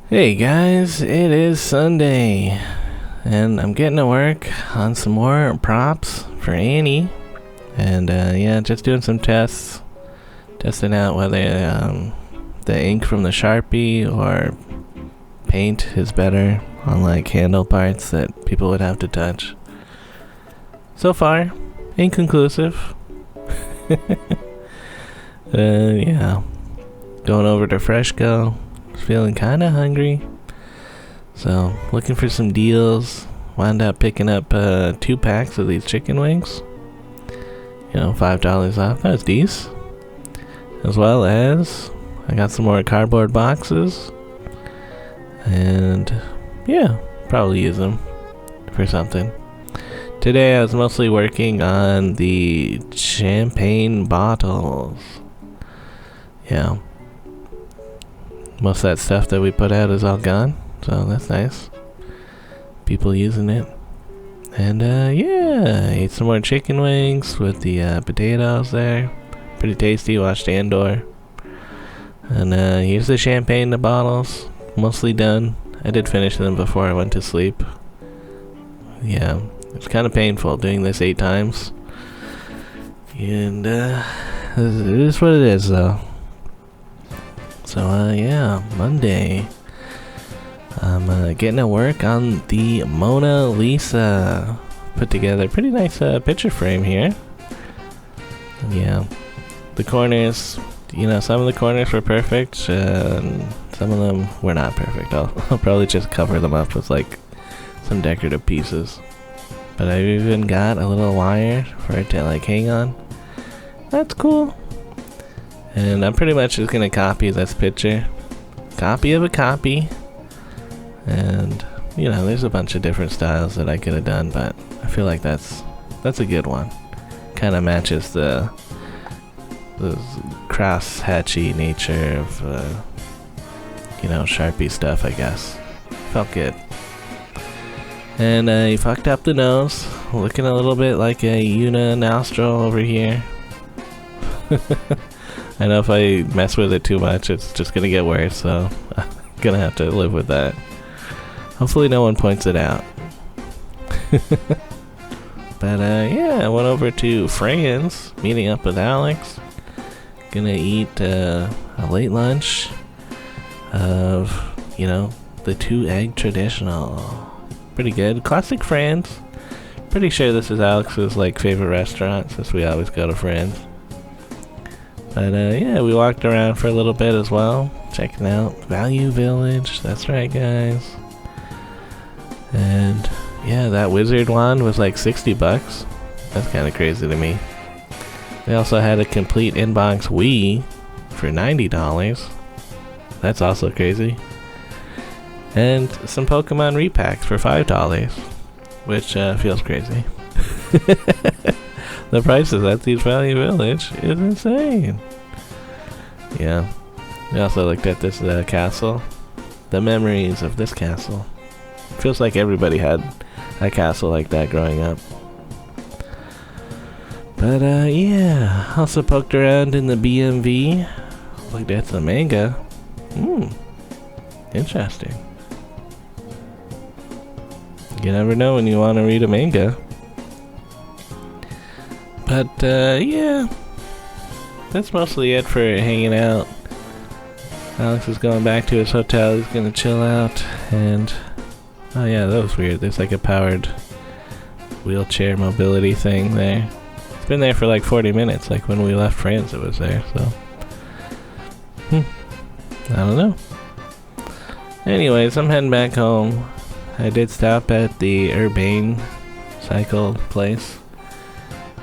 Hey guys, it is Sunday, and I'm getting to work on some more props for Annie, and just doing some tests, testing out whether the ink from the Sharpie or paint is better on like handle parts that people would have to touch. So far, inconclusive. Going over to Freshco. Feeling kind of hungry, so looking for some deals. Wound up picking up 2 packs of these chicken wings, $5 off. That was decent. As well as I got some more cardboard boxes, and probably use them for something. Today I was mostly working on the champagne bottles. Most of that stuff that we put out is all gone, so that's nice. People using it. And ate some more chicken wings with the potatoes there. Pretty tasty. Watched Andor. And here's the champagne in the bottles. Mostly done. I did finish them before I went to sleep. Yeah, it's kind of painful doing this 8 times. And it is what it is though. So Monday. I'm getting to work on the Mona Lisa. Put together a pretty nice picture frame here. Yeah, the corners, some of the corners were perfect, and some of them were not perfect. I'll probably just cover them up with like some decorative pieces. But I've even got a little wire for it to like hang on. That's cool. And I'm pretty much just gonna copy this picture. Copy of a copy. And, there's a bunch of different styles that I could have done, but I feel like that's a good one. Kind of matches the cross-hatchy nature of, Sharpie stuff, I guess. Felt good. And he fucked up the nose. Looking a little bit like a Una nostril over here. I know if I mess with it too much, it's just gonna get worse, so I'm gonna have to live with that. Hopefully no one points it out. But I went over to Fran's, meeting up with Alex. Gonna eat a late lunch of, the 2-egg traditional. Pretty good. Classic Fran's. Pretty sure this is Alex's favorite restaurant, since we always go to Fran's. But we walked around for a little bit as well, checking out Value Village. That's right, guys. And that wizard wand was like $60. That's kind of crazy to me. They also had a complete inbox Wii for $90. That's also crazy. And some Pokemon repacks for $5, which feels crazy. The prices at these Value Village is insane. Yeah. We also looked at this castle. The memories of this castle. Feels like everybody had a castle like that growing up. But also poked around in the BMV. Looked at the manga. Interesting. You never know when you want to read a manga. But that's mostly it for hanging out. Alex is going back to his hotel. He's gonna chill out. And that was weird. There's like a powered wheelchair mobility thing there. It's been there for like 40 minutes. Like when we left France, it was there. So I don't know. Anyways, I'm heading back home. I did stop at the Urbane cycle place.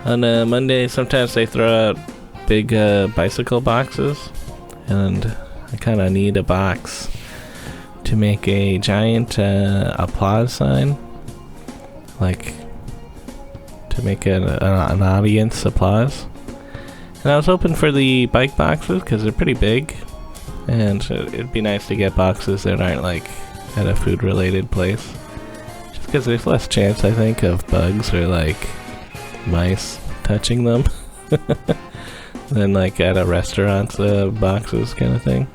On Monday, sometimes they throw out big bicycle boxes, and I kind of need a box to make a giant applause sign, like to make an audience applause. And I was hoping for the bike boxes because they're pretty big, and it'd be nice to get boxes that aren't like at a food related place, just because there's less chance, I think, of bugs or like mice touching them than like at a restaurant's boxes kind of thing.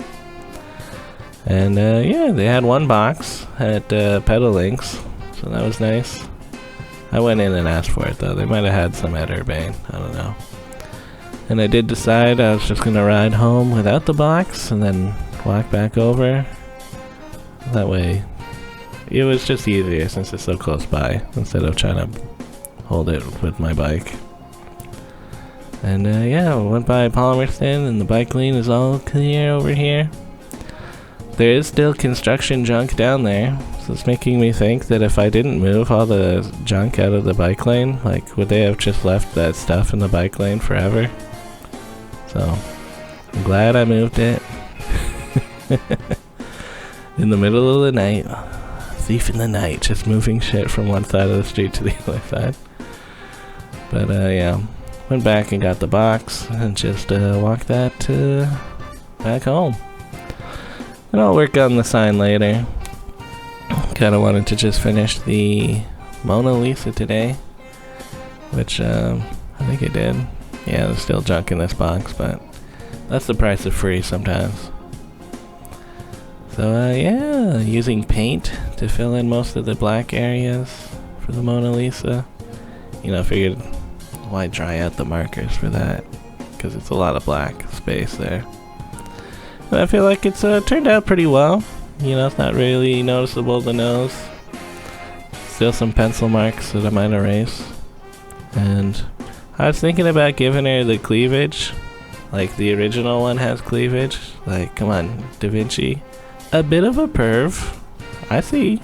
And yeah, they had one box at Pedal Links, so that was nice. I went in and asked for it though. They might have had some at Urbane, I don't know. And I did decide I was just gonna ride home without the box and then walk back over. That way, it was just easier since it's so close by instead of trying to hold it with my bike. And yeah, I went by Palmerston and the bike lane is all clear over here. There is still construction junk down there, so it's making me think that if I didn't move all the junk out of the bike lane, like, would they have just left that stuff in the bike lane forever? So, I'm glad I moved it. In the middle of the night. Thief in the night, just moving shit from one side of the street to the other side. But yeah, went back and got the box and just walked that back home. And I'll work on the sign later. Kinda wanted to just finish the Mona Lisa today, which I think I did. Yeah, there's still junk in this box, but that's the price of free sometimes. So yeah, using paint to fill in most of the black areas for the Mona Lisa. You know, figured why dry out the markers for that, because it's a lot of black space there. But I feel like it's turned out pretty well. You know, it's not really noticeable the nose. Still some pencil marks that I might erase. And I was thinking about giving her the cleavage. Like the original one has cleavage. Like, come on, Da Vinci. A bit of a perv. I see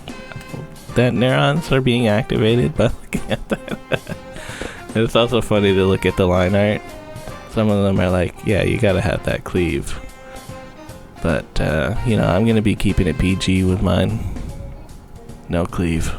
that neurons are being activated by looking at that. And it's also funny to look at the line art. Some of them are like, yeah, you gotta have that cleave. But, you know, I'm gonna be keeping it PG with mine. No cleave.